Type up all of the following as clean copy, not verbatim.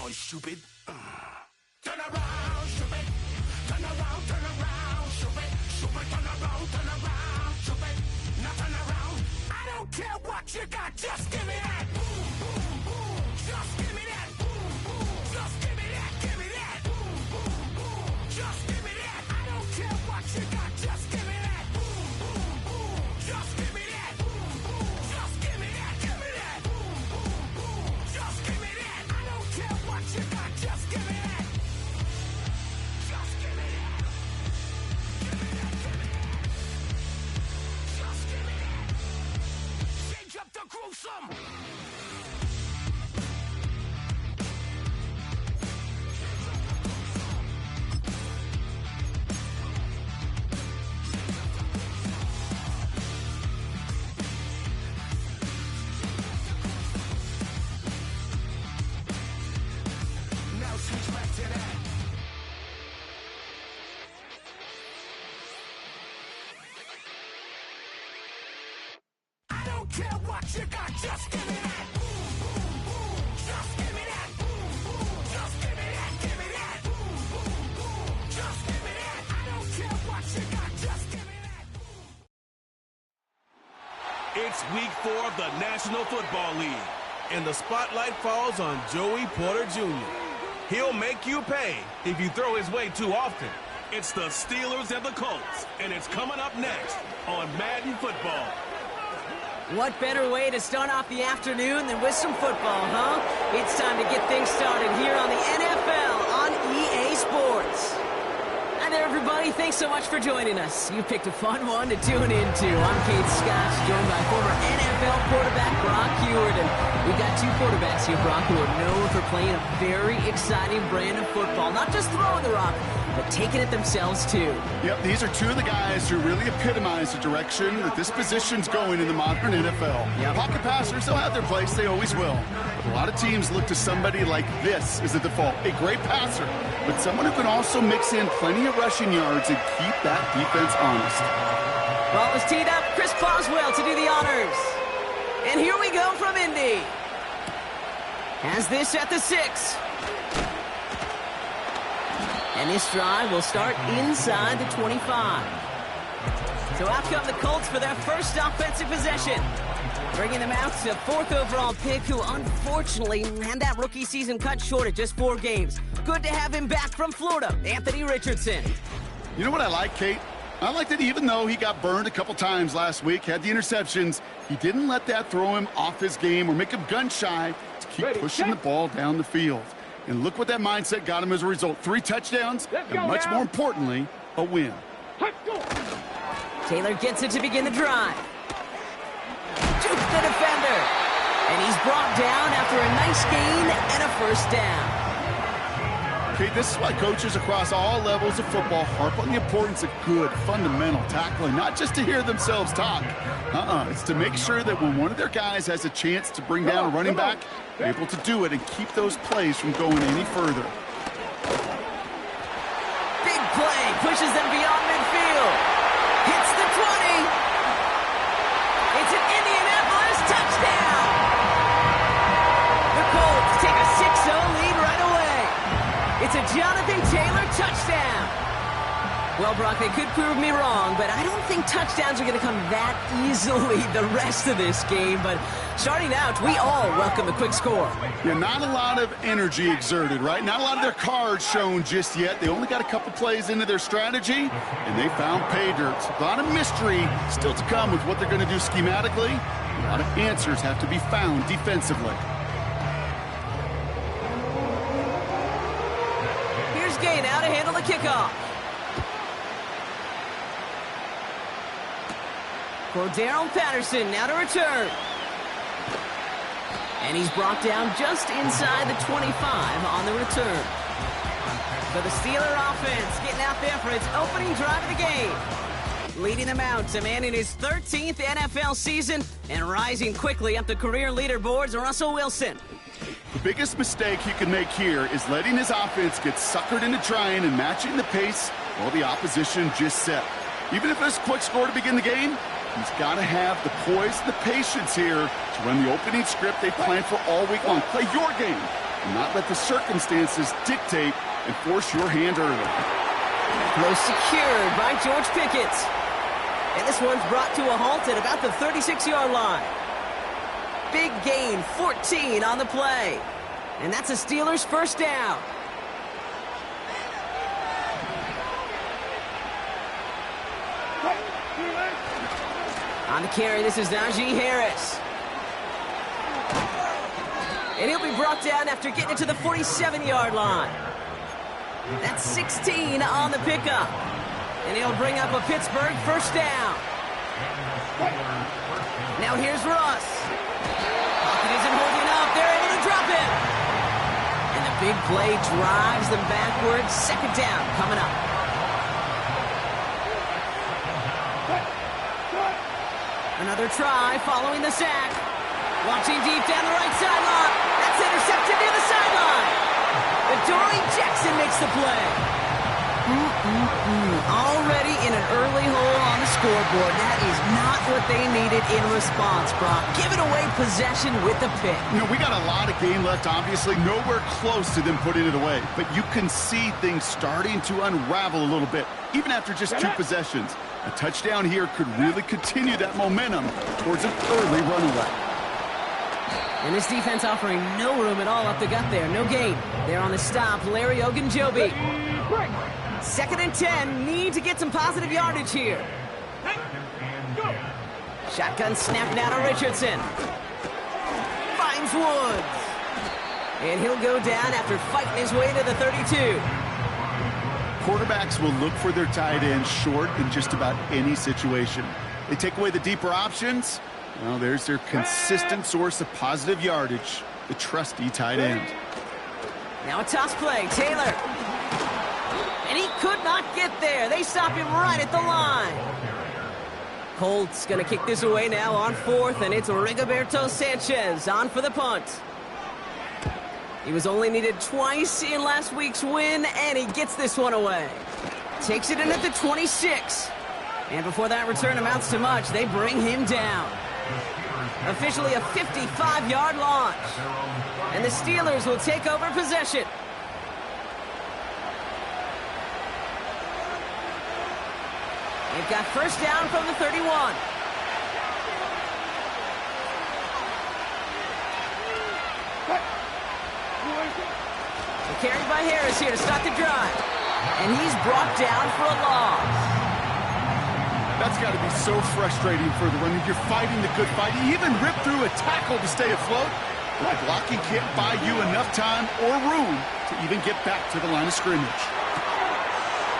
around, stupid. Turn around, stupid. Turn around, stupid. Stupid, turn around, stupid. Now turn around. I don't care what you got, just give me that. Boom, boom, boom. Just give me that. Boom, boom. Just give me that, give me that. Boom, boom, boom. Just give me that. I don't care what you got, just give me that. Boom, boom, boom. Just give me that. Boom, boom. Just give me that, give me that. Boom, boom, boom. Just give me that. I don't care what you got, just give me that. Just give me that. Give me that, give me that. Just give me that. Change up the gruesome. Now switch back to that. I don't care what you got, just give me that. Boom, boom, boom. Just give me that. Boom, boom. Just give me that. Give me that. Boom, boom, boom. Just give me that. I don't care what you got, just give me that. It's week 4 of the National Football League, and the spotlight falls on Joey Porter Jr. He'll make you pay if you throw his way too often. It's the Steelers and the Colts, and it's coming up next on Madden Football. What better way to start off the afternoon than with some football, huh? It's time to get things started here on the NFL on EA Sports. Hi there, everybody. Thanks so much for joining us. You picked a fun one to tune into. I'm Kate Scott, joined by former NFL quarterback Brock Heward. And we've got two quarterbacks here, Brock, who are known for playing a very exciting brand of football. Not just throwing the rock, but taking it themselves, too. Yep, these are two of the guys who really epitomize the direction that this position's going in the modern NFL. Yep. Pocket passers, they'll have their place. They always will. A lot of teams look to somebody like this as a default. A great passer, but someone who can also mix in plenty of rushing yards and keep that defense honest. Ball is teed up. Chris Boswell to do the honors. And here we go from Indy. Has this at the 6. And this drive will start inside the 25. So out come the Colts for their first offensive possession. Bringing them out to 4th overall pick, who unfortunately had that rookie season cut short at just 4 games. Good to have him back from Florida, Anthony Richardson. You know what I like, Kate? I like that even though he got burned a couple times last week, had the interceptions, he didn't let that throw him off his game or make him gun-shy to keep pushing the ball down the field. And look what that mindset got him as a result. 3 touchdowns, and much more importantly, a win. Taylor gets it to begin the drive. Jukes the defender. And he's brought down after a nice gain and a first down. Okay, this is why coaches across all levels of football harp on the importance of good, fundamental tackling, not just to hear themselves talk. It's to make sure that when one of their guys has a chance to bring down a running back, they're able to do it and keep those plays from going any further. Big play, pushes them beyond midfield. Hits the 20. It's an Indianapolis touchdown. The Colts take a 6-0 lead right away. It's a Jonathan Taylor touchdown. Well, Brock, they could prove me wrong, but I don't think touchdowns are going to come that easily the rest of this game. But starting out, we all welcome a quick score. Yeah, not a lot of energy exerted, right? Not a lot of their cards shown just yet. They only got a couple plays into their strategy, and they found pay dirt. A lot of mystery still to come with what they're going to do schematically. A lot of answers have to be found defensively. Here's Gay now to handle the kickoff. Cordero Patterson now to return. And he's brought down just inside the 25 on the return. So the Steeler offense getting out there for its opening drive of the game. Leading them out, a man in his 13th NFL season and rising quickly up the career leaderboards, Russell Wilson. The biggest mistake he can make here is letting his offense get suckered into trying and matching the pace while the opposition just set. Even if it's a quick score to begin the game, he's got to have the poise and the patience here to run the opening script they planned for all week long. Play your game. and not let the circumstances dictate and force your hand early. Throw secured by George Pickett. And this one's brought to a halt at about the 36-yard line. Big gain, 14 on the play. And that's a Steelers first down. On the carry, this is Najee Harris. And he'll be brought down after getting it to the 47-yard line. That's 16 on the pickup. And he'll bring up a Pittsburgh first down. Now here's Russ. Pocket isn't holding up. They're able to drop him. And the big play drives them backwards. Second down coming up. Another try following the sack. Launching deep down the right sideline. That's intercepted near the sideline. Adoree Jackson makes the play. Already in an early hole on the scoreboard. That is not what they needed in response, Brock. Giving away possession with the pick. You know, we got a lot of game left, obviously. Nowhere close to them putting it away. But you can see things starting to unravel a little bit, even after just 2 possessions. A touchdown here could really continue that momentum towards an early runaway. And this defense offering no room at all up the gut there. No gain. There on the stop, Larry Ogunjobi. 2nd and 10. Need to get some positive yardage here. Shotgun snap now to Richardson. Finds Woods. And he'll go down after fighting his way to the 32. Quarterbacks will look for their tight end short in just about any situation. They take away the deeper options. Well, there's their consistent source of positive yardage, the trusty tight end. Now a toss play, Taylor. And he could not get there. They stop him right at the line. Colts going to kick this away now on 4th, and it's Rigoberto Sanchez on for the punt. He was only needed twice in last week's win, and he gets this one away. Takes it in at the 26. And before that return amounts to much, they bring him down. Officially a 55-yard launch. And the Steelers will take over possession. They've got first down from the 31. Carried by Harris here to start the drive. And he's brought down for a loss. That's got to be so frustrating for the runner. You're fighting the good fight. You even ripped through a tackle to stay afloat. But the blocking can't buy you enough time or room to even get back to the line of scrimmage.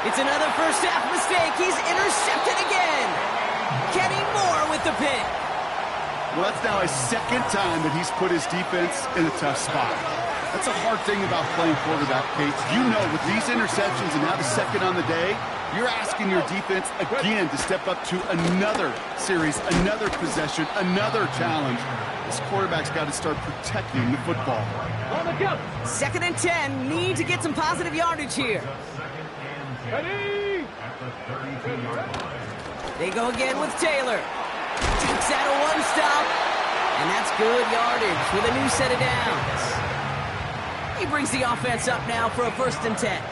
It's another first half mistake. He's intercepted again. Kenny Moore with the pick. Well, that's now his 2nd time that he's put his defense in a tough spot. That's a hard thing about playing quarterback, Kate. You know, with these interceptions and now the 2nd on the day, you're asking your defense again to step up to another series, another possession, another challenge. This quarterback's got to start protecting the football. 2nd and 10. Need to get some positive yardage here. They go again with Taylor. Takes out a 1-stop. And that's good yardage with a new set of downs. He brings the offense up now for a 1st and 10.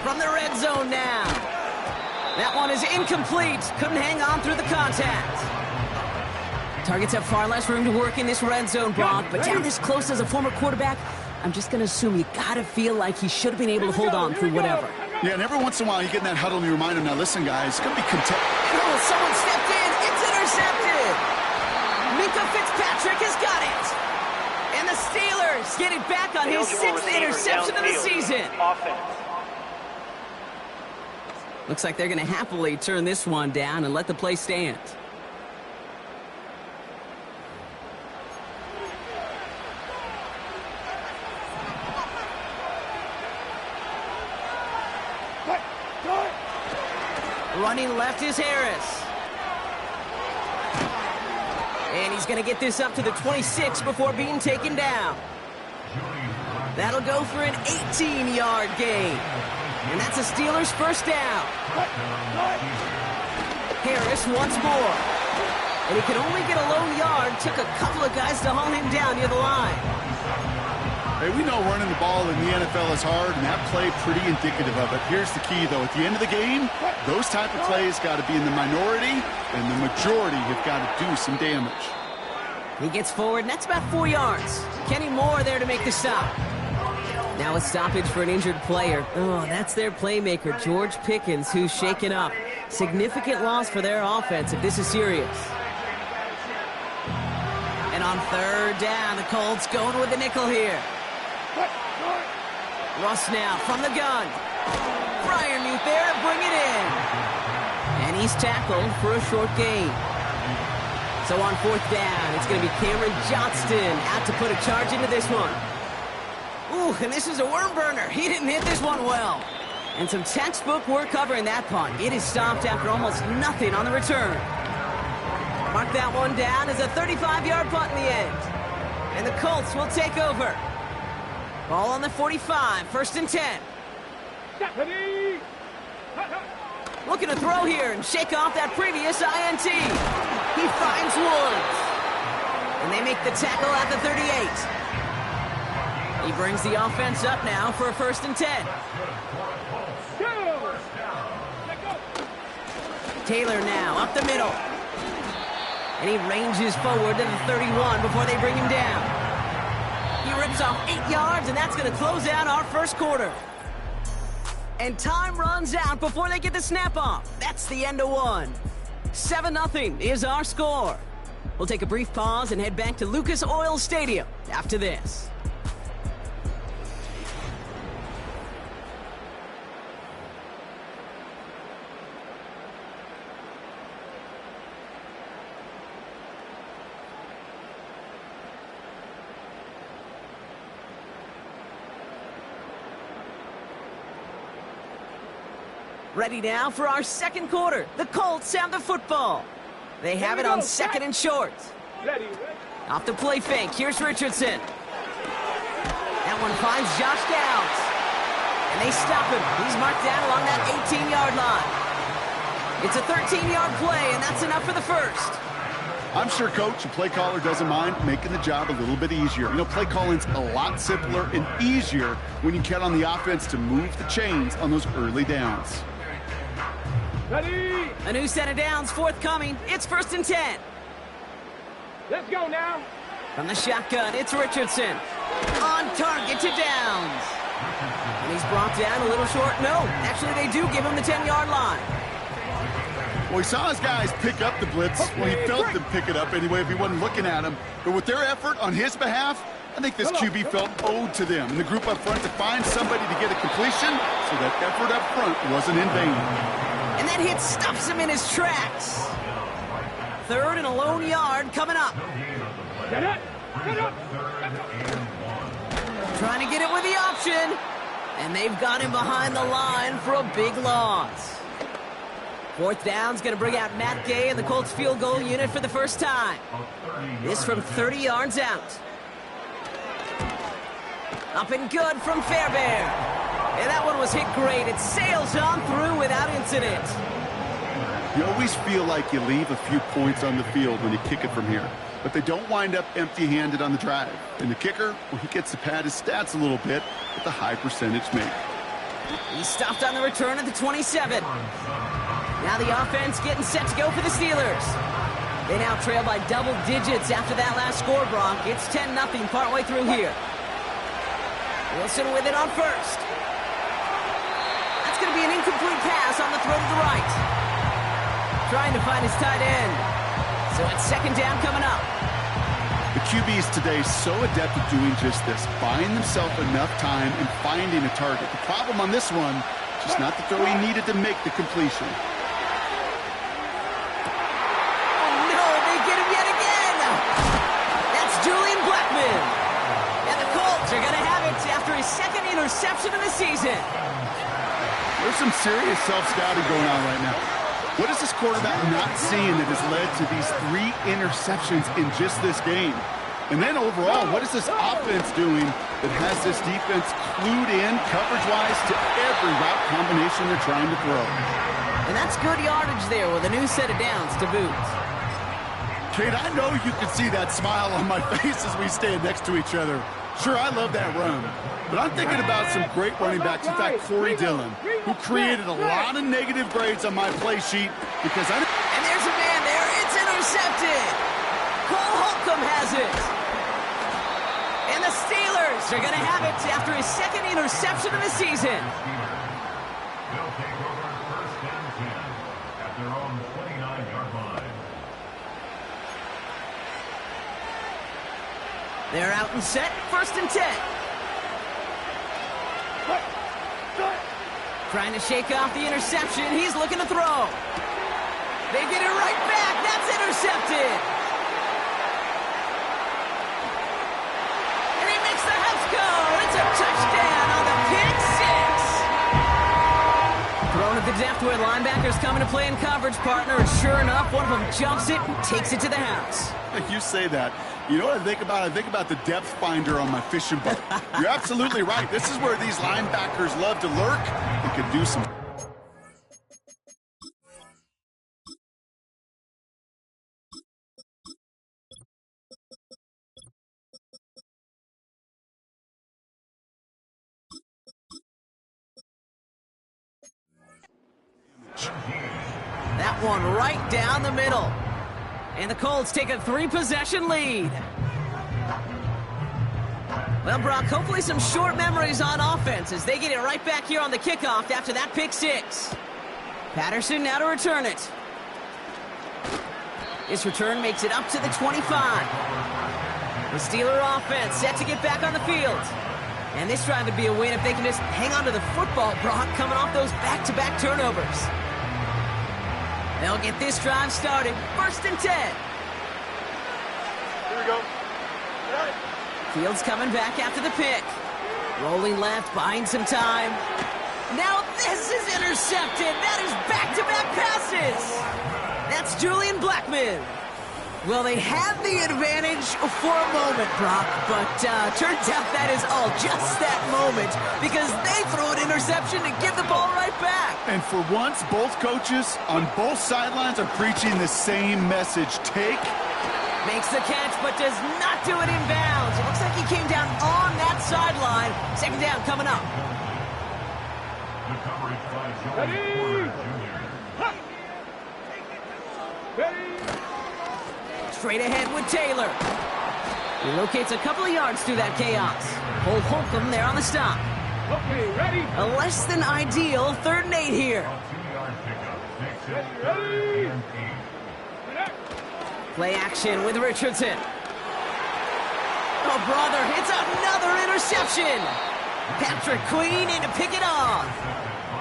From the red zone now. That one is incomplete. Couldn't hang on through the contact. Targets have far less room to work in this red zone, Brock. But down this close as a former quarterback, I'm just going to assume you got to feel like he should have been able to hold on through whatever. Yeah, and every once in a while you get in that huddle and you remind him, now listen, guys, it's going to be content. Oh, someone stepped in. It's intercepted. Minka Fitzpatrick has got it. And the Steelers get it back on his 6th interception of the season. Looks like they're going to happily turn this one down and let the play stand. Running left is Harris. And he's going to get this up to the 26 before being taken down. That'll go for an 18-yard gain. And that's a Steelers first down. Harris once more. And he could only get a lone yard. Took a couple of guys to haul him down near the line. Hey, we know running the ball in the NFL is hard, and that play pretty indicative of it. Here's the key, though. At the end of the game, those type of plays got to be in the minority, and the majority have got to do some damage. He gets forward, and that's about 4 yards. Kenny Moore there to make the stop. Now a stoppage for an injured player. Oh, that's their playmaker, George Pickens, who's shaken up. Significant loss for their offense if this is serious. And on third down, the Colts going with the nickel here. Russ now from the gun. Fryermuth there to bring it in. And he's tackled for a short gain. So on fourth down, it's going to be Cameron Johnston out to put a charge into this one. Ooh, and this is a worm burner. He didn't hit this one well. And some textbook work covering that punt. It is stopped after almost nothing on the return. Mark that one down as a 35-yard punt in the end. And the Colts will take over. Ball on the 45, 1st and 10. Looking to throw here and shake off that previous INT. He finds Woods. And they make the tackle at the 38. He brings the offense up now for a 1st and 10. Taylor now up the middle. And he ranges forward to the 31 before they bring him down. He rips off 8 yards, and that's going to close out our first quarter. And time runs out before they get the snap off. That's the end of one. 7-0 is our score. We'll take a brief pause and head back to Lucas Oil Stadium after this. Ready now for our second quarter. The Colts have the football. They have it on 2nd and short. Off the play fake. Here's Richardson. That one finds Josh Downs. And they stop him. He's marked down along that 18-yard line. It's a 13-yard play, and that's enough for the first. I'm sure coach and play caller doesn't mind making the job a little bit easier. You know, play calling's a lot simpler and easier when you count on the offense to move the chains on those early downs. Ready? A new set of downs forthcoming. It's 1st and 10. Let's go now. From the shotgun, it's Richardson. On target to Downs. And he's brought down a little short. No, actually they do give him the 10-yard line. Well, he saw his guys pick up the blitz. Well, he felt them pick it up anyway if he wasn't looking at him. But with their effort on his behalf, I think this QB felt owed to them and the group up front to find somebody to get a completion, so that effort up front wasn't in vain. And that hit stops him in his tracks. 3rd and a lone yard coming up. Get it. Trying to get it with the option. And they've got him behind the line for a big loss. 4th down's going to bring out Matt Gay and the Colts field goal unit for the first time. This from 30 yards out. Up and good from Fairbairn. And that one was hit great. It sails on through without incident. You always feel like you leave a few points on the field when you kick it from here. But they don't wind up empty-handed on the drive. And the kicker, well, he gets to pad his stats a little bit with a high percentage make. He stopped on the return at the 27. Now the offense getting set to go for the Steelers. They now trail by double digits after that last score, Brock. It's 10-0 partway through here. Wilson with it on first. That's going to be an incomplete pass on the throw to the right. Trying to find his tight end. So it's 2nd down coming up. The QBs today so adept at doing just this, buying themselves enough time and finding a target. The problem on this one, just not the throw he needed to make the completion. Oh no, they get him yet again. That's Julian Blackman. And the Colts are going to have it after his 2nd interception of the season. There's some serious self-scouting going on right now. What is this quarterback not seeing that has led to these 3 interceptions in just this game? And then overall, what is this offense doing that has this defense clued in coverage-wise to every route combination they're trying to throw? And that's good yardage there with a new set of downs to boot. Kate, I know you can see that smile on my face as we stand next to each other. Sure, I love that run, but I'm thinking about some great running backs. In fact, Corey Dillon, who created a lot of negative grades on my play sheet because I... And there's a man there. It's intercepted. Cole Holcomb has it. And the Steelers are going to have it after his second interception of the season. They'll take over first and 10 at their own 29-yard line. They're out and set, first and 10. Trying to shake off the interception. He's looking to throw. They get it right back. That's intercepted. And he makes the house go. It's a touchdown on the pick six. Thrown at the depth where linebackers coming to play in coverage, partner. And sure enough, one of them jumps it and takes it to the house. You say that. You know what I think about? I think about the depth finder on my fishing boat. You're absolutely right. This is where these linebackers love to lurk. They could do some... That one right down the middle. And the Colts take a 3-possession lead. Well, Brock, hopefully some short memories on offense as they get it right back here on the kickoff after that pick six. Patterson now to return it. This return makes it up to the 25. The Steeler offense set to get back on the field. And this drive would be a win if they can just hang on to the football, Brock, coming off those back-to-back turnovers. They'll get this drive started. First and 10. Here we go. Got it. Fields coming back after the pick. Rolling left, buying some time. Now this is intercepted. That is back-to-back passes. That's Julian Blackmon. Well, they had the advantage for a moment, Brock, but turns out that is all just that moment because they throw an interception to give the ball right back. And for once, both coaches on both sidelines are preaching the same message. Take. Makes the catch, but does not do it in bounds. It looks like he came down on that sideline. Second down coming up. The coverage by Joey Porter Jr. Ready. Straight ahead with Taylor. He locates a couple of yards through that chaos. Cole Holcomb there on the stop. Okay, ready. A less than ideal 3rd and 8 here. 2-yard pickup makes it Ready. 3rd and 8. Play action with Richardson. Oh, brother, it's another interception. Patrick Queen in to pick it off.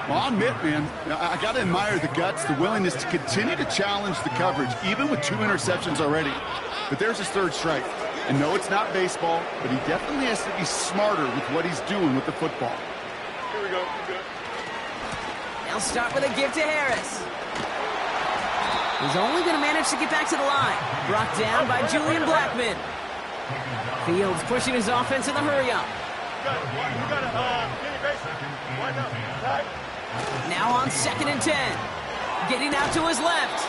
Well, I'll admit, man, I got to admire the guts, the willingness to continue to challenge the coverage, even with 2 interceptions already. But there's his 3rd strike. And no, it's not baseball, but he definitely has to be smarter with what he's doing with the football. Here we go. Good. They'll start with a give to Harris. He's only going to manage to get back to the line. Brought down by Julian Blackmon. Fields pushing his offense in the hurry-up. You got a mini base. Why not? Right. Now on 2nd and 10. Getting out to his left.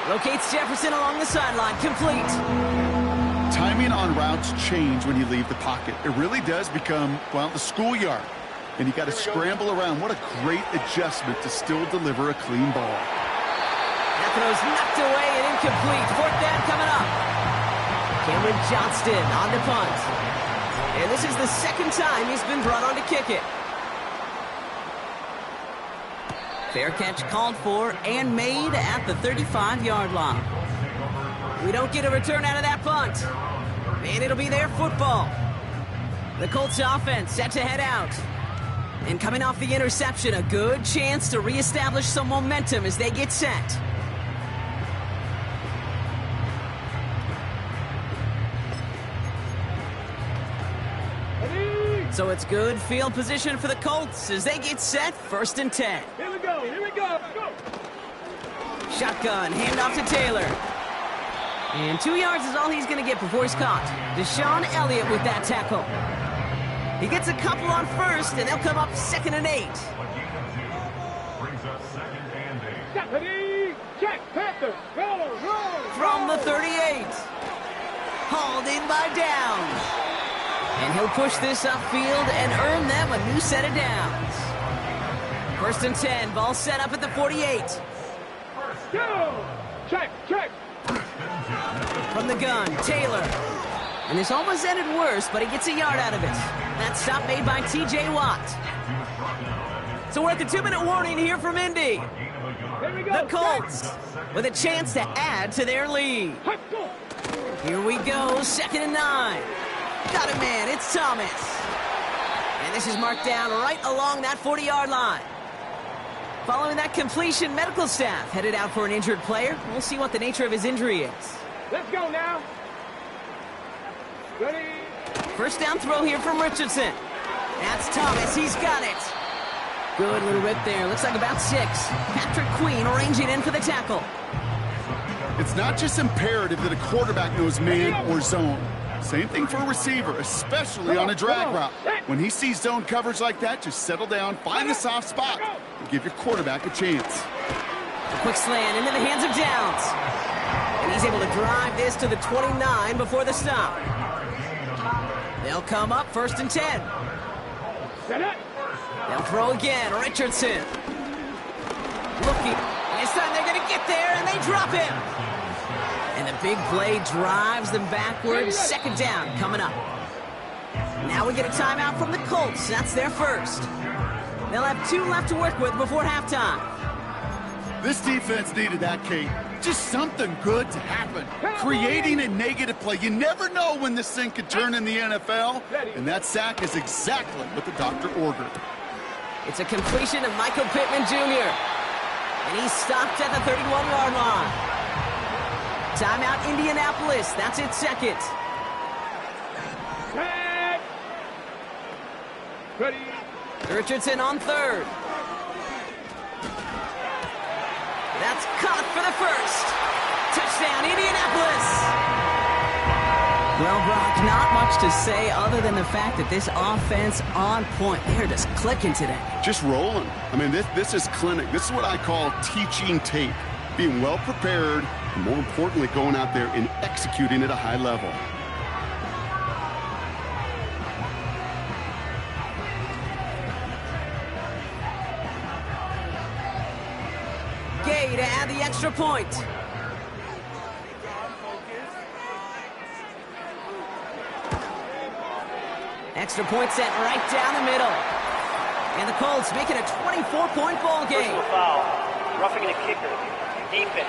Locates Jefferson along the sideline. Complete. Timing on routes change when you leave the pocket. It really does become, well, the schoolyard. And you got to scramble around. What a great adjustment to still deliver a clean ball. That throw's knocked away and incomplete. 4th down coming up. Cameron Johnston on the punt. And this is the 2nd time he's been brought on to kick it. Fair catch called for and made at the 35-yard line. We don't get a return out of that punt. And it'll be their football. The Colts offense set to head out. And coming off the interception, a good chance to reestablish some momentum as they get set. So it's good field position for the Colts as they get set, 1st and 10. Here we go. Here we go. Go. Shotgun, handoff to Taylor. And 2 yards is all he's going to get before he's caught. Deshaun Elliott with that tackle. He gets a couple on 1st, and they'll come up 2nd and 8. Brings up 2nd and 8. Ready. Check, Panther, go, From the 38. Hauled in by Downs. And he'll push this upfield and earn them a new set of downs. 1st and 10, ball set up at the 48. Go! Check, check. From the gun, Taylor. And this almost ended worse, but he gets a yard out of it. That stop made by T.J. Watt. So we're at the 2-minute warning here from Indy. The Colts with a chance to add to their lead. Here we go, 2nd and 9. Got it, man, it's Thomas. And this is marked down right along that 40-yard line. Following that completion, medical staff headed out for an injured player. We'll see what the nature of his injury is. Let's go now. Ready? 1st down throw here from Richardson. That's Thomas, he's got it. Good little rip there, looks like about 6. Patrick Queen arranging in for the tackle. It's not just imperative that a quarterback knows man or zone. Same thing for a receiver, especially on a drag route. When he sees zone coverage like that, just settle down, find the soft spot, and give your quarterback a chance. A quick slant into the hands of Downs. And he's able to drive this to the 29 before the stop. They'll come up 1st and 10. Set it. They'll throw again, Richardson. Looking, and this time they're going to get there, and they drop him. And the big play drives them backwards. 2nd down coming up. Now we get a timeout from the Colts. That's their first. They'll have 2 left to work with before halftime. This defense needed that, Kate. Just something good to happen. Creating a negative play. You never know when this thing could turn in the NFL. And that sack is exactly what the doctor ordered. It's a completion of Michael Pittman Jr. And he's stopped at the 31-yard line. Timeout Indianapolis. That's its 2nd. Tag. Ready. Richardson on 3rd. That's caught for the 1st. Touchdown, Indianapolis. Well, Brock, not much to say other than the fact that this offense on point. They're just clicking today. Just rolling. I mean, this is clinic. This is what I call teaching tape. Being well prepared, and more importantly, going out there and executing at a high level. Gay to add the extra point. Extra point set right down the middle. And the Colts making a 24-point ball game. Personal foul. Roughing the kicker. Defense.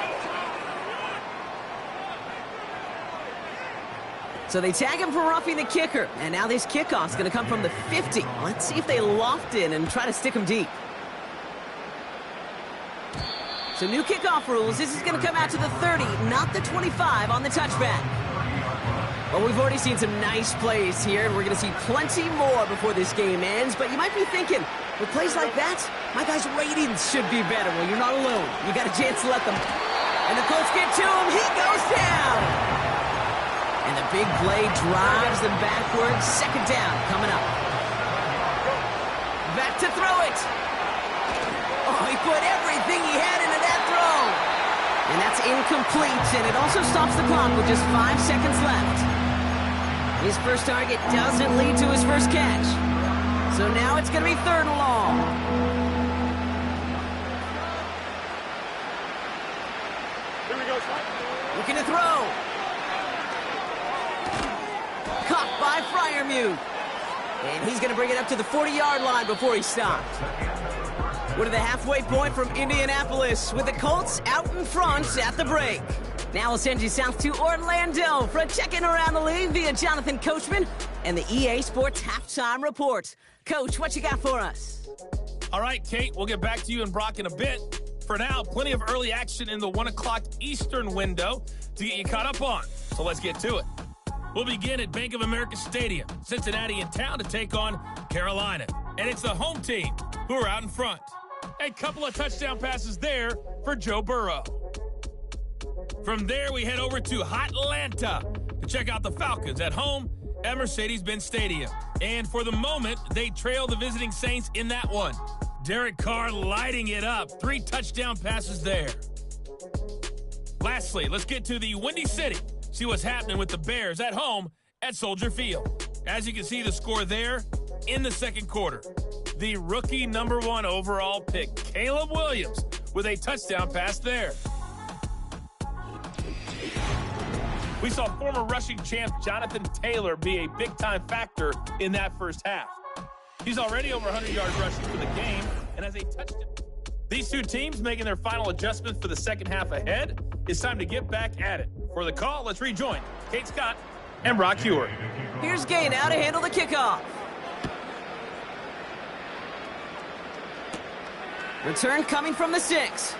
So they tag him for roughing the kicker. And now this kickoff's going to come from the 50. Let's see if they loft in and try to stick him deep. So new kickoff rules. This is going to come out to the 30, not the 25 on the touchback. Well, we've already seen some nice plays here, and we're going to see plenty more before this game ends. But you might be thinking, with plays like that, my guys' ratings should be better. Well, you're not alone. You got a chance to let them. And the Colts get to him. He goes down. And the big play drives them backwards. 2nd down coming up. Back to throw it. Oh, he put everything he had into that throw. And that's incomplete, and it also stops the clock with just 5 seconds left. His first target doesn't lead to his first catch. So now it's going to be 3rd and long. Here we go, son. Looking to throw. Caught by Freiermuth. And he's going to bring it up to the 40-yard line before he stopped. We're to the halfway point from Indianapolis with the Colts out in front at the break. Now we'll send you south to Orlando for a check-in around the league via Jonathan Coachman and the EA Sports Halftime Report. Coach, what you got for us? All right, Kate, we'll get back to you and Brock in a bit. For now, plenty of early action in the 1 o'clock Eastern window to get you caught up on. So let's get to it. We'll begin at Bank of America Stadium, Cincinnati in town to take on Carolina. And it's the home team who are out in front. A couple of touchdown passes there for Joe Burrow. From there, we head over to Atlanta to check out the Falcons at home at Mercedes-Benz Stadium. And for the moment, they trail the visiting Saints in that one. Derek Carr lighting it up. 3 touchdown passes there. Lastly, let's get to the Windy City. See what's happening with the Bears at home at Soldier Field. As you can see the score there in the second quarter. The rookie #1 overall pick, Caleb Williams, with a touchdown pass there. We saw former rushing champ Jonathan Taylor be a big-time factor in that first half. He's already over 100 yards rushing for the game and has a touchdown. These two teams making their final adjustment for the second half ahead. It's time to get back at it. For the call, let's rejoin Kate Scott and Brock Hewer. Here's Gay now to handle the kickoff. Return coming from the 6.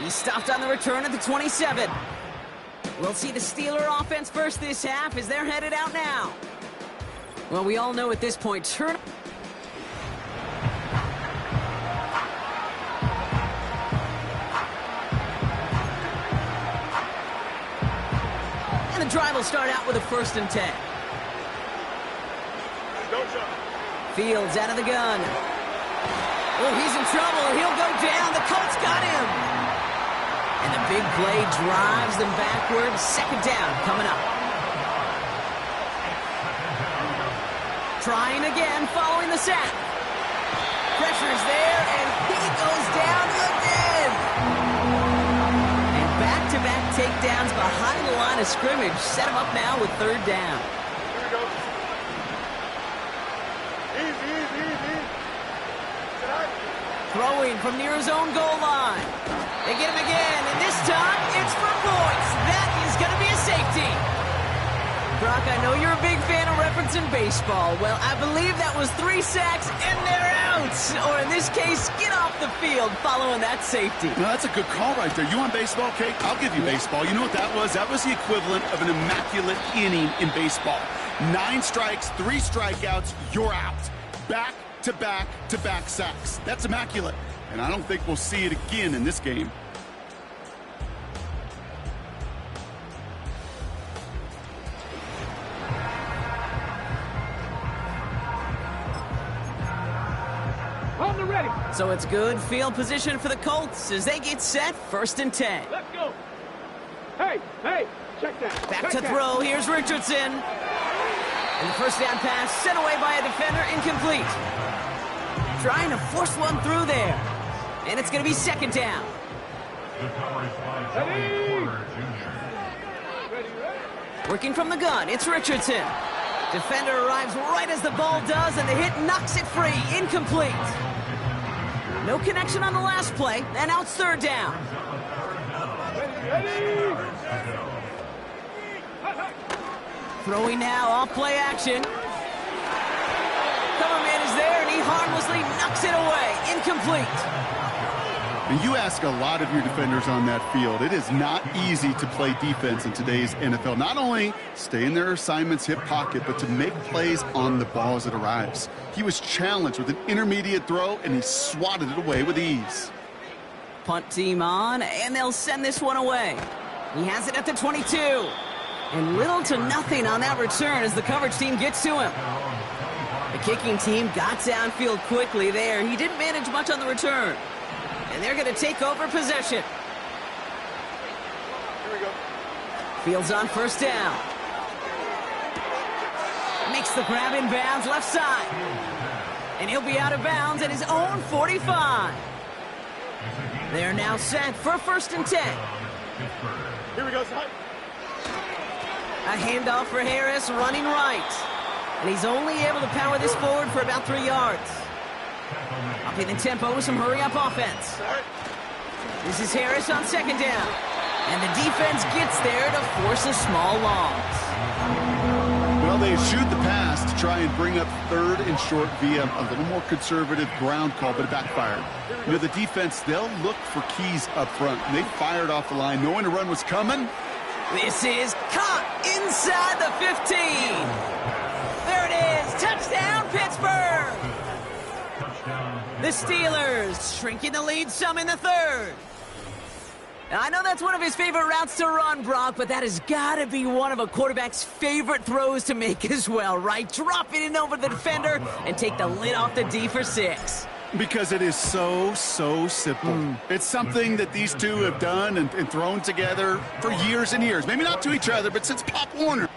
He stopped on the return at the 27. We'll see the Steeler offense first this half as they're headed out now. Well, we all know at this point, and the drive will start out with a 1st and 10. Fields out of the gun. Oh, he's in trouble, and he'll go down. The Colts got him. And the big play drives them backwards. 2nd down coming up. Trying again following the sack. Pressure's there, and he goes down again. And back-to-back takedowns behind the line of scrimmage set him up now with 3rd down. Here we go. Easy. Throwing from near his own goal line. They get him again, and this time it's for points. That is going to be a safety. Brock, I know you're a big fan of referencing baseball. Well, I believe that was 3 sacks, and they're out. Or in this case, get off the field following that safety. No, that's a good call right there. You want baseball, Kate? I'll give you baseball. You know what that was? That was the equivalent of an immaculate inning in baseball. 9 strikes, 3 strikeouts, you're out. Back-to-back-to-back sacks. That's immaculate. And I don't think we'll see it again in this game. So it's good field position for the Colts as they get set 1st and 10. Let's go. Hey, check that. Back to throw. Here's Richardson. And the 1st down pass sent away by a defender, incomplete. Trying to force one through there. And it's going to be 2nd down. Working from the gun, it's Richardson. Defender arrives right as the ball does, and the hit knocks it free. Incomplete. No connection on the last play, and now it's 3rd down. Throwing now, off play action. Cover man is there, and he harmlessly knocks it away. Incomplete. And you ask a lot of your defenders on that field. It is not easy to play defense in today's NFL. Not only stay in their assignments, hip pocket, but to make plays on the ball as it arrives. He was challenged with an intermediate throw, and he swatted it away with ease. Punt team on, and they'll send this one away. He has it at the 22. And little to nothing on that return as the coverage team gets to him. The kicking team got downfield quickly there. He didn't manage much on the return. And they're going to take over possession. Here we go. Fields on 1st down. Makes the grab in bounds left side. And he'll be out of bounds at his own 45. They're now set for 1st and 10. Here we go, son. A handoff for Harris running right. And he's only able to power this forward for about 3 yards. Upping the tempo with some hurry-up offense. This is Harris on 2nd down. And the defense gets there to force a small loss. Well, they eschewed the pass to try and bring up 3rd and short via a little more conservative ground call, but it backfired. You know, the defense, they'll look for keys up front. And they fired off the line, knowing the run was coming. This is caught inside the 15. There it is. Touchdown, Pittsburgh. The Steelers shrinking the lead some in the 3rd. Now, I know that's one of his favorite routes to run, Brock, but that has got to be one of a quarterback's favorite throws to make as well, right? Drop it in over the defender and take the lid off the D for 6. Because it is so simple. It's something that these two have done and thrown together for years and years. Maybe not to each other, but since Pop Warner.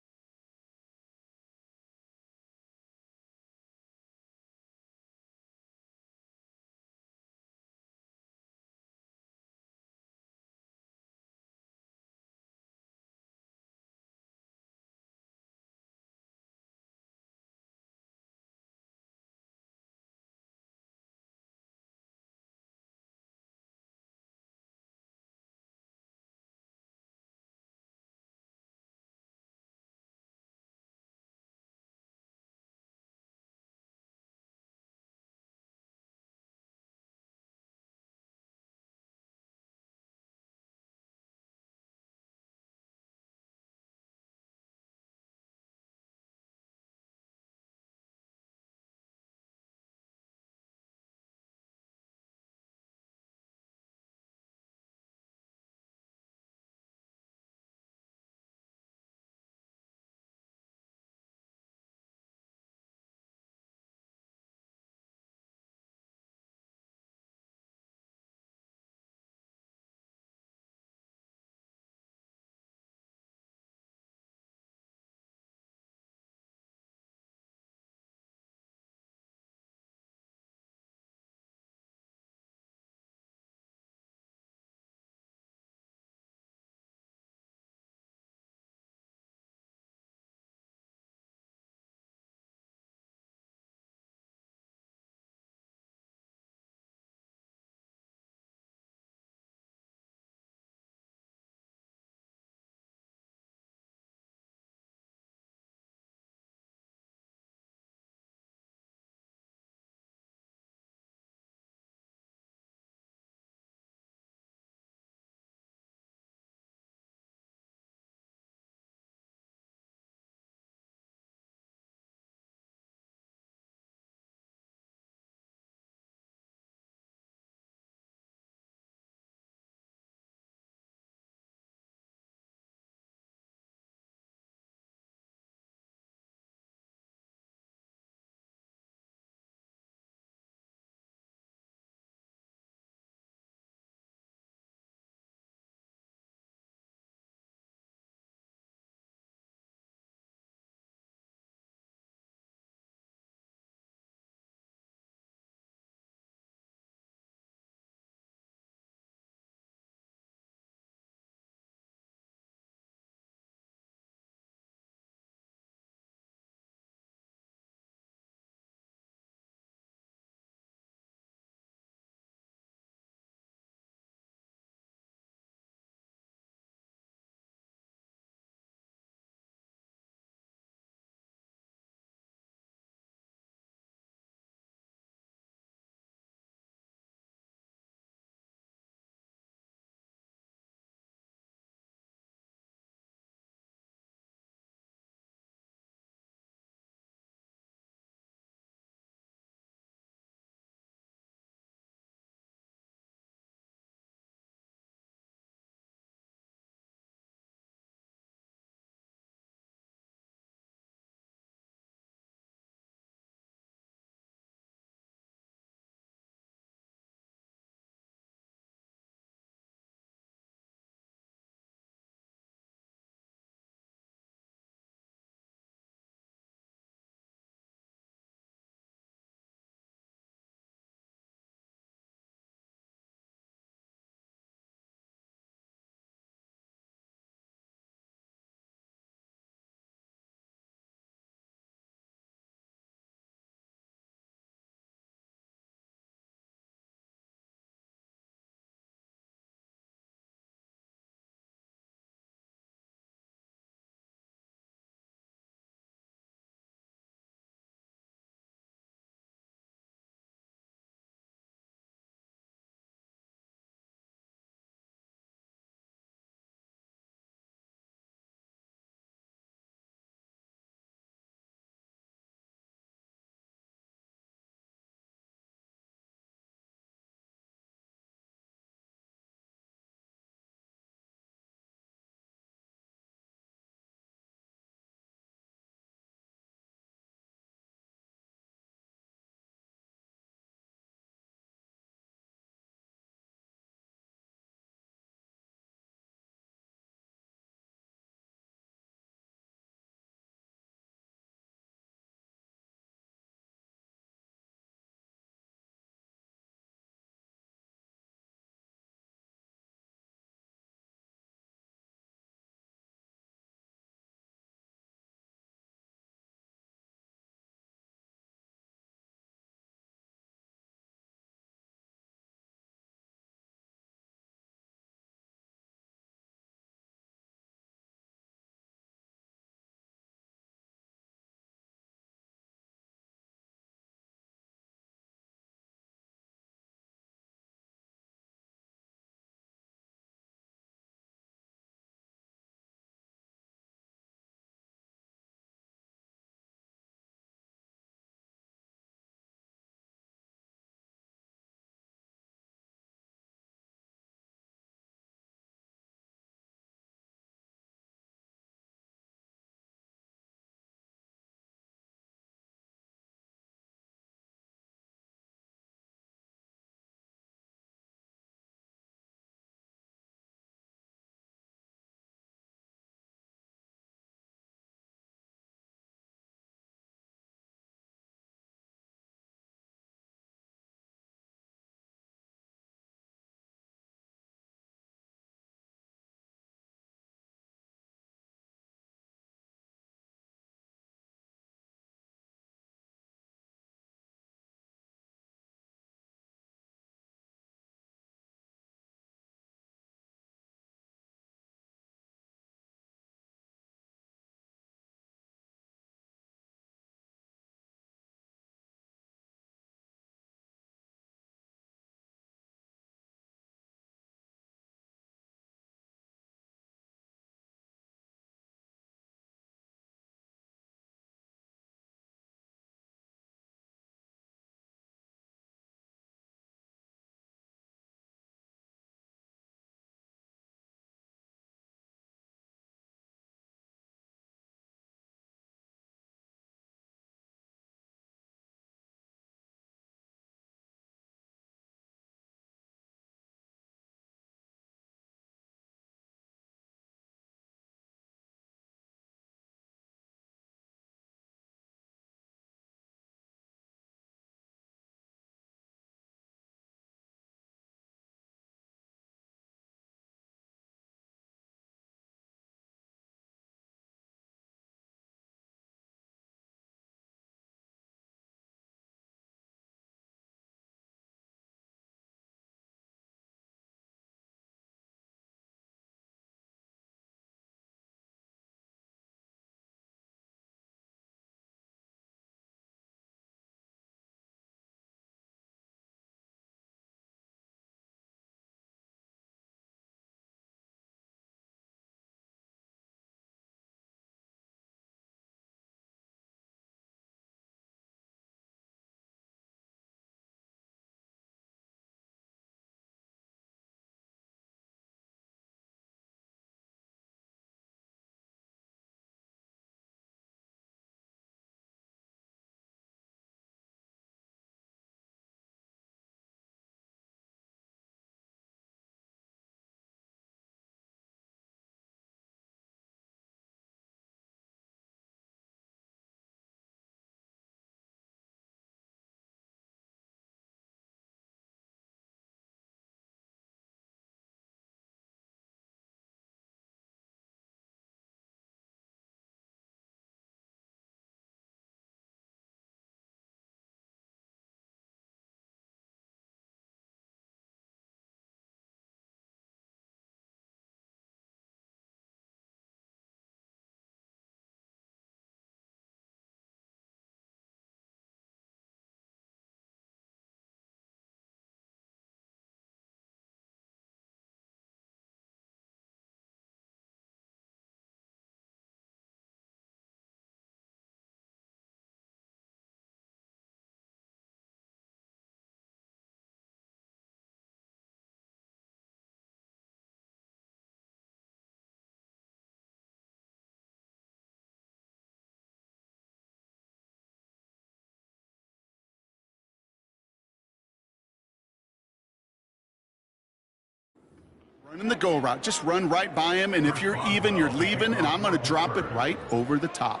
Running the go route, just run right by him, and if you're even, you're leaving, and I'm going to drop it right over the top.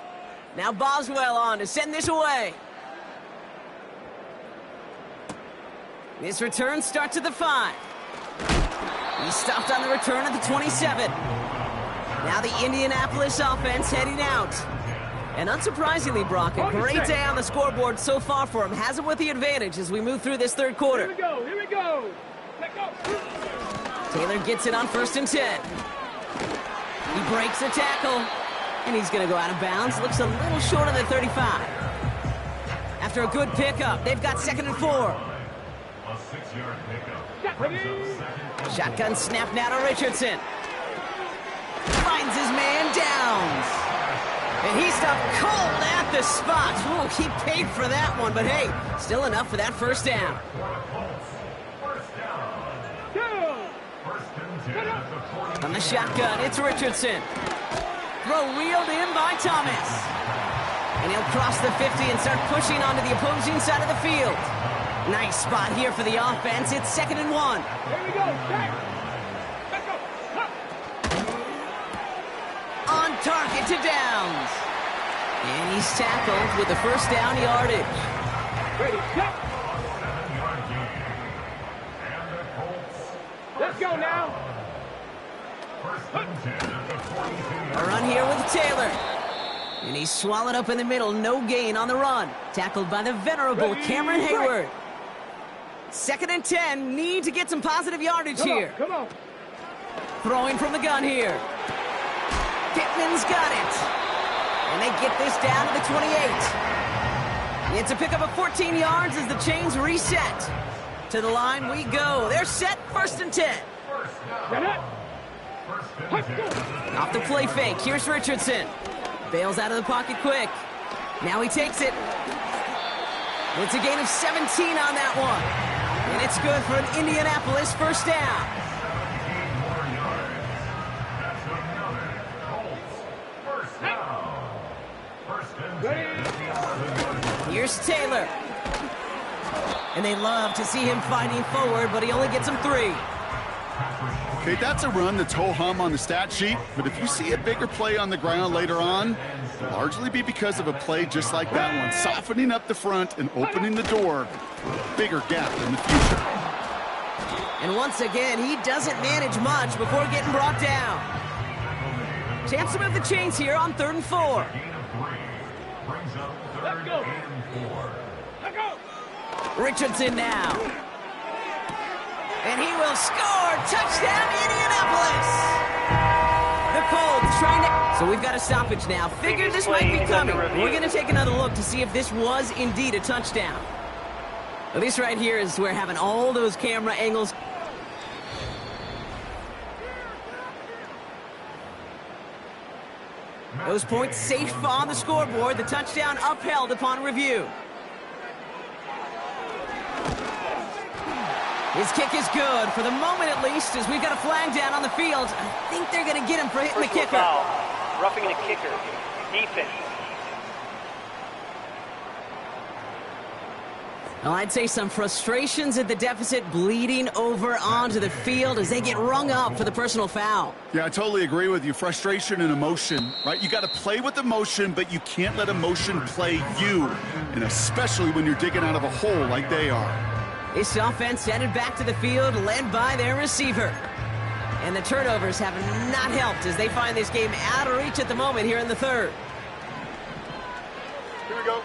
Now Boswell on to send this away. This return starts at the 5. He stopped on the return at the 27. Now the Indianapolis offense heading out. And unsurprisingly, Brock, a great day on the scoreboard so far for him. Has him with the advantage as we move through this third quarter. Here we go, here we go. Let go. Taylor gets it on 1st and 10. He breaks a tackle, and he's going to go out of bounds. Looks a little short of the 35. After a good pickup, they've got 2nd and 4. A 6-yard pickup. Shotgun snap now to Richardson. Finds his man Downs. And he stopped cold at the spot. Ooh, he paid for that one, but hey, still enough for that first down. On the shotgun, it's Richardson. Throw reeled in by Thomas. And he'll cross the 50 and start pushing onto the opposing side of the field. Nice spot here for the offense. It's 2nd and 1. Here we go. Back. Let's go. On target to Downs. And he's tackled with the first down yardage. Ready, go. Let's go now. A run here with Taylor. And he's swallowed up in the middle. No gain on the run. Tackled by the venerable Cameron Hayward. 2nd and 10. Need to get some positive yardage here. Come on. Throwing from the gun here. Pittman's got it. And they get this down to the 28. It's a pickup of 14 yards as the chains reset. To the line we go. They're set. 1st and 10. Off the play fake. Here's Richardson. Bails out of the pocket quick. Now he takes it. It's a gain of 17 on that one. And it's good for an Indianapolis first down. Here's Taylor. And they love to see him fighting forward, but he only gets him 3. Okay, that's a run that's ho-hum on the stat sheet, but if you see a bigger play on the ground later on, it'll largely be because of a play just like that one, softening up the front and opening the door for a bigger gap in the future. And once again, he doesn't manage much before getting brought down. Chance to move the chains here on 3rd and 4. Let's go. Let's go. Richardson now. And he will score. Touchdown, Indianapolis. The Colts trying to... So we've got a stoppage now. Figured this might be coming. We're going to take another look to see if this was indeed a touchdown. Well, this right here is where having all those camera angles... Those points safe on the scoreboard. The touchdown upheld upon review. His kick is good, for the moment at least, as we've got a flag down on the field. I think they're going to get him for hitting the kicker. Foul. Roughing the kicker. Defense. Well, I'd say some frustrations at the deficit bleeding over onto the field as they get rung up for the personal foul. Yeah, I totally agree with you. Frustration and emotion, right? You got to play with emotion, but you can't let emotion play you, and especially when you're digging out of a hole like they are. This offense headed back to the field, led by their receiver. And the turnovers have not helped as they find this game out of reach at the moment here in the 3rd. Here we go.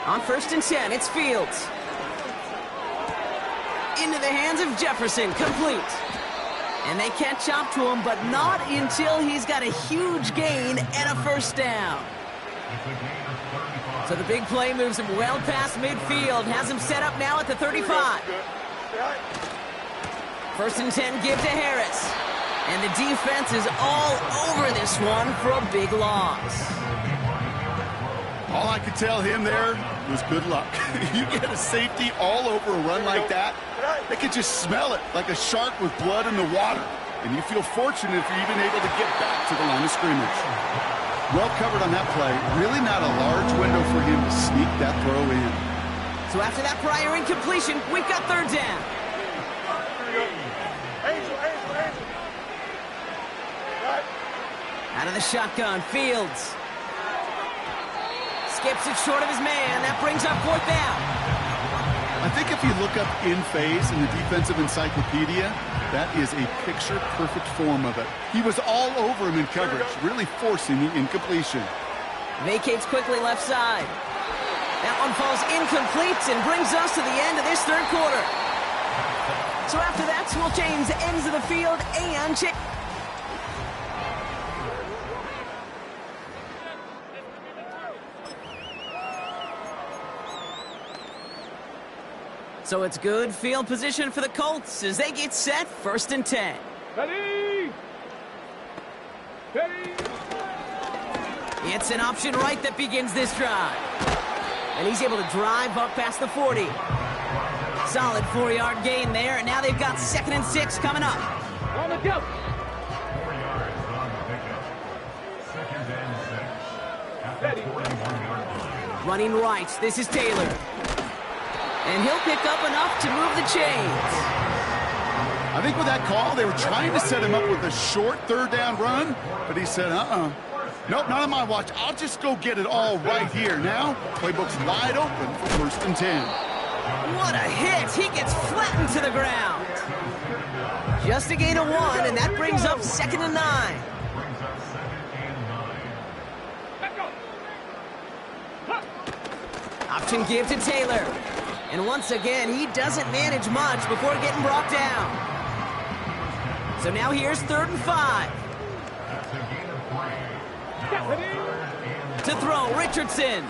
On 1st and 10, it's Fields. Into the hands of Jefferson, complete. And they catch up to him, but not until he's got a huge gain and a first down. So the big play moves him well past midfield, has him set up now at the 35. 1st and 10, give to Harris. And the defense is all over this one for a big loss. All I could tell him there was good luck. You get a safety all over a run like that, they could just smell it like a shark with blood in the water. And you feel fortunate if you're even able to get back to the line of scrimmage. Well covered on that play. Really not a large window for him to sneak that throw in. So after that prior incompletion, we've got 3rd down. Out of the shotgun, Fields. Skips it short of his man. That brings up 4th down. I think if you look up in phase in the defensive encyclopedia, that is a picture-perfect form of it. He was all over him in coverage, really forcing the incompletion. Vacates quickly left side. That one falls incomplete and brings us to the end of this 3rd quarter. So after that, we'll change the ends of the field and check. So it's good field position for the Colts as they get set 1st and 10. Ready! Ready! It's an option right that begins this drive. And he's able to drive up past the 40. Solid 4-yard gain there, and now they've got 2nd and 6 coming up. On the go! 4 yards on the pickup. 2nd and 6. At the 41-yard line. Running right, this is Taylor. And he'll pick up enough to move the chains. I think with that call, they were trying to set him up with a short 3rd down run, but he said, nope, not on my watch. I'll just go get it all right here. Now, playbook's wide open for 1st and 10. What a hit! He gets flattened to the ground. Just a gain of 1, and that brings up 2nd and 9. Brings up 2nd and 9. Option give to Taylor. And once again, he doesn't manage much before getting brought down. So now here's 3rd and 5. That's a gain of 3. Now 3rd and To throw, Richardson.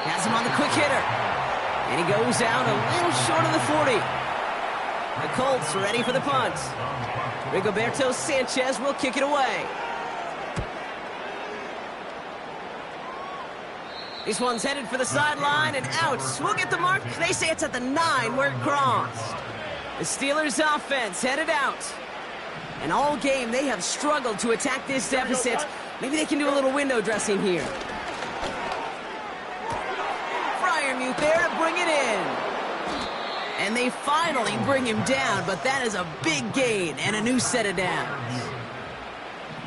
Has him on the quick hitter. And he goes out a little short of the 40. The Colts ready for the punt. Rigoberto Sanchez will kick it away. This one's headed for the sideline and out. We'll get the mark. They say it's at the 9 where it crossed. The Steelers offense headed out. And all game they have struggled to attack this deficit. Maybe they can do a little window dressing here. Freiermuth there to bring it in. And they finally bring him down, but that is a big gain and a new set of downs.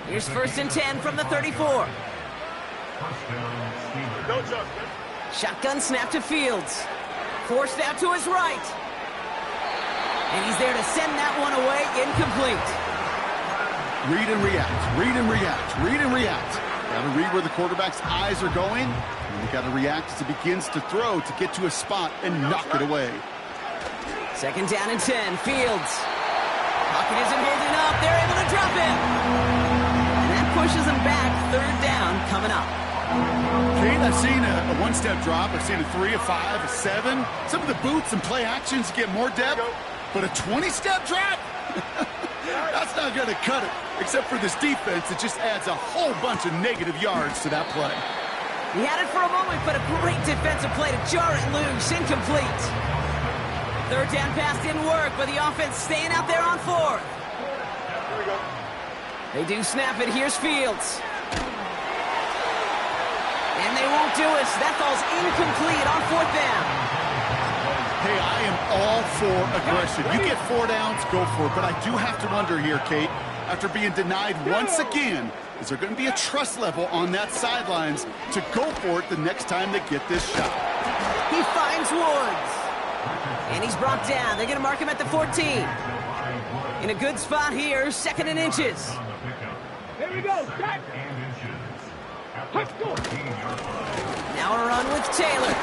Here's 1st and 10 from the 34. No jump. Shotgun snap to Fields. Forced out to his right. And he's there to send that one away, incomplete. Read and react, read and react, read and react. Got to read where the quarterback's eyes are going, and you got to react as he begins to throw to get to a spot and knock it away. 2nd down and 10, Fields. Pocket isn't holding up, they're able to drop him. And that pushes him back, 3rd down coming up. Kate, I've seen a one-step drop. I've seen a 3, a 5, a 7. Some of the boots and play actions get more depth, but a 20-step drop? That's not going to cut it, except for this defense that just adds a whole bunch of negative yards to that play. He had it for a moment, but a great defensive play to jar it loose, incomplete. 3rd down pass didn't work, but the offense staying out there on 4th. Here we go. They do snap it, here's Fields. And they won't do it. That falls incomplete on 4th down. Hey, I am all for aggression. You get 4 downs, go for it. But I do have to wonder here, Kate, after being denied once again, is there going to be a trust level on that sidelines to go for it the next time they get this shot? He finds Woods. And he's brought down. They're going to mark him at the 14. In a good spot here, 2nd and inches. Here we go. Back. Let's go. Now a run with Taylor.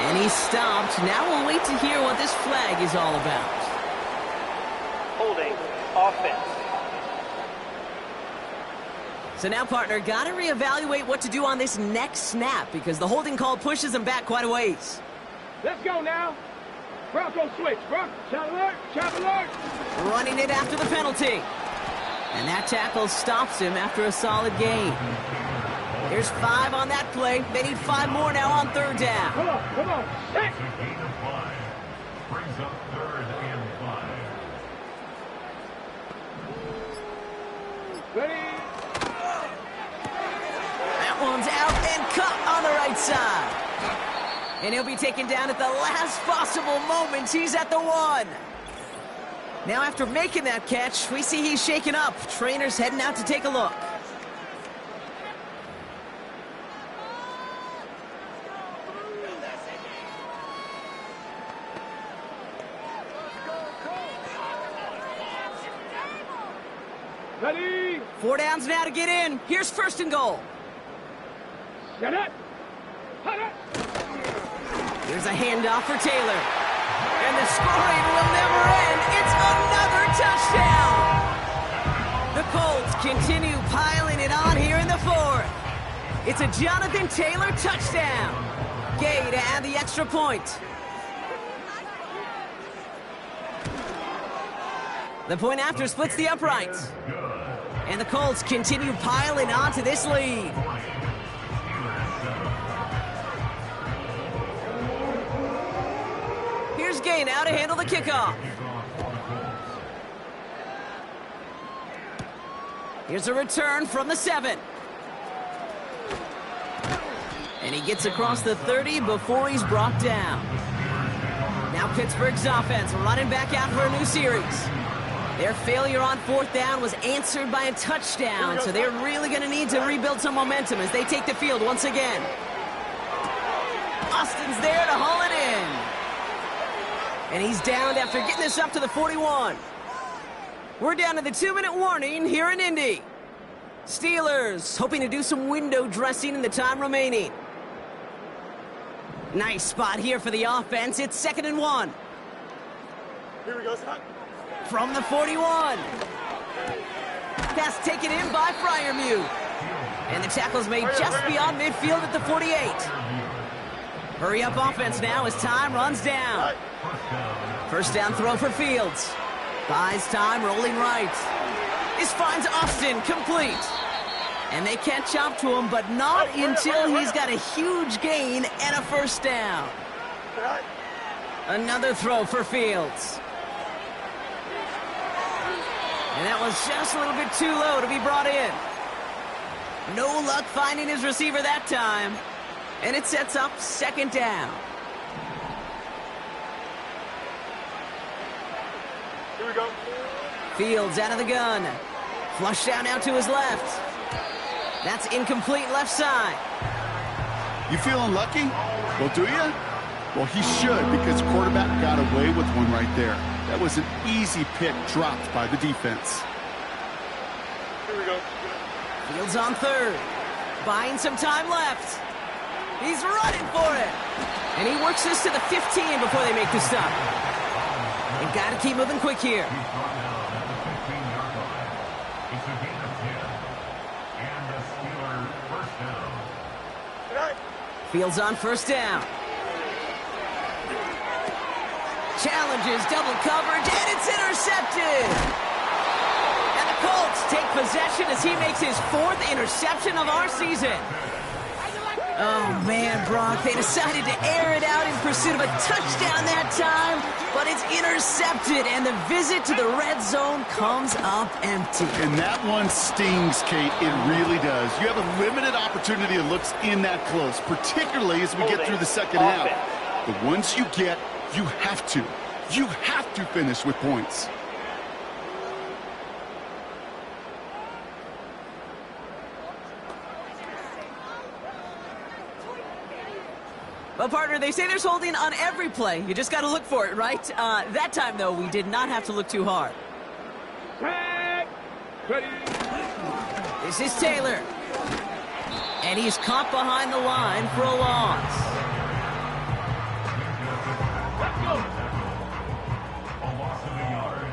And he's stopped. Now we'll wait to hear what this flag is all about. Holding. Offense. So now, partner, got to reevaluate what to do on this next snap because the holding call pushes him back quite a ways. Let's go now. Bronco switch. Bronco. Shot alert. Shot alert. Running it after the penalty. And that tackle stops him after a solid gain. Here's 5 on that play. They need 5 more now on 3rd down. Come on. Come on. Hey. It's a gain of 5. Brings up 3rd and 5. Ready. That one's out and cut on the right side. And he'll be taken down at the last possible moment. He's at the 1. Now after making that catch, we see he's shaken up. Trainer's heading out to take a look. Ready? 4 downs now to get in. Here's first and goal. Get it. Hit it. Here's a handoff for Taylor. And the scoring will never end. It's another touchdown. The Colts continue piling it on here in the fourth. It's a Jonathan Taylor touchdown. Gay to add the extra point. The point after splits the uprights. And the Colts continue piling on to this lead. Here's Gay now to handle the kickoff. Here's a return from the 7. And he gets across the 30 before he's brought down. Now Pittsburgh's offense running back out for a new series. Their failure on 4th down was answered by a touchdown, so they're really going to need to rebuild some momentum as they take the field once again. Austin's there to haul it in. And he's downed after getting this up to the 41. We're down to the 2-minute warning here in Indy. Steelers hoping to do some window dressing in the time remaining. Nice spot here for the offense. It's 2nd and 1. Here we go, son. From the 41. Pass taken in by Freiermuth. And the tackle's made just beyond midfield at the 48. Hurry up offense now as time runs down. First down throw for Fields. Buys time, rolling right. This finds Austin complete. And they catch up to him, but not until he's got a huge gain and a first down. Another throw for Fields. And that was just a little bit too low to be brought in. No luck finding his receiver that time. And it sets up 2nd down. Here we go. Fields out of the gun. Flush down now to his left. That's incomplete left side. You feeling lucky? Well, do you? Well, he should, because quarterback got away with one right there. That was an easy pick dropped by the defense. Here we go. Fields on 3rd. Buying some time left. He's running for it. And he works this to the 15 before they make the stop. They've got to keep moving quick here. He's brought down at the 15-yard line. It's a gain of 10. And the Steelers first down. Fields on 1st down. Challenges double coverage, and it's intercepted. And the Colts take possession as he makes his 4th interception of our season. Oh, man, Brock, they decided to air it out in pursuit of a touchdown that time, but it's intercepted, and the visit to the red zone comes up empty. And that one stings, Kate. It really does. You have a limited opportunity that looks in that close, particularly as we get through the second half. But once you get, you have to finish with points. Well, partner, they say there's holding on every play. You just got to look for it, right? That time, though, we did not have to look too hard. Tag. Ready. This is Taylor. And he's caught behind the line for a loss. Let's go. A loss of a yard.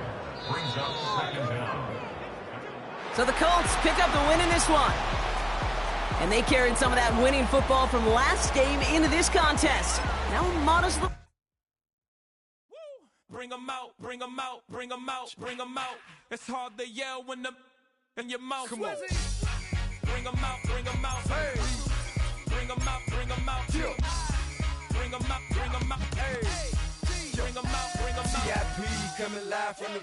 Brings up 2nd down. So the Colts pick up the win in this one. And they carried some of that winning football from last game into this contest. Now modestly. Bring 'em out, bring 'em out, bring 'em out, bring 'em out. It's hard to yell when the in your mouth. Come on. Bring 'em out, bring 'em out. Hey. Bring 'em out, bring 'em out. Bring 'em out, bring 'em out. Hey. Bring 'em out, bring 'em out. VIP coming live from the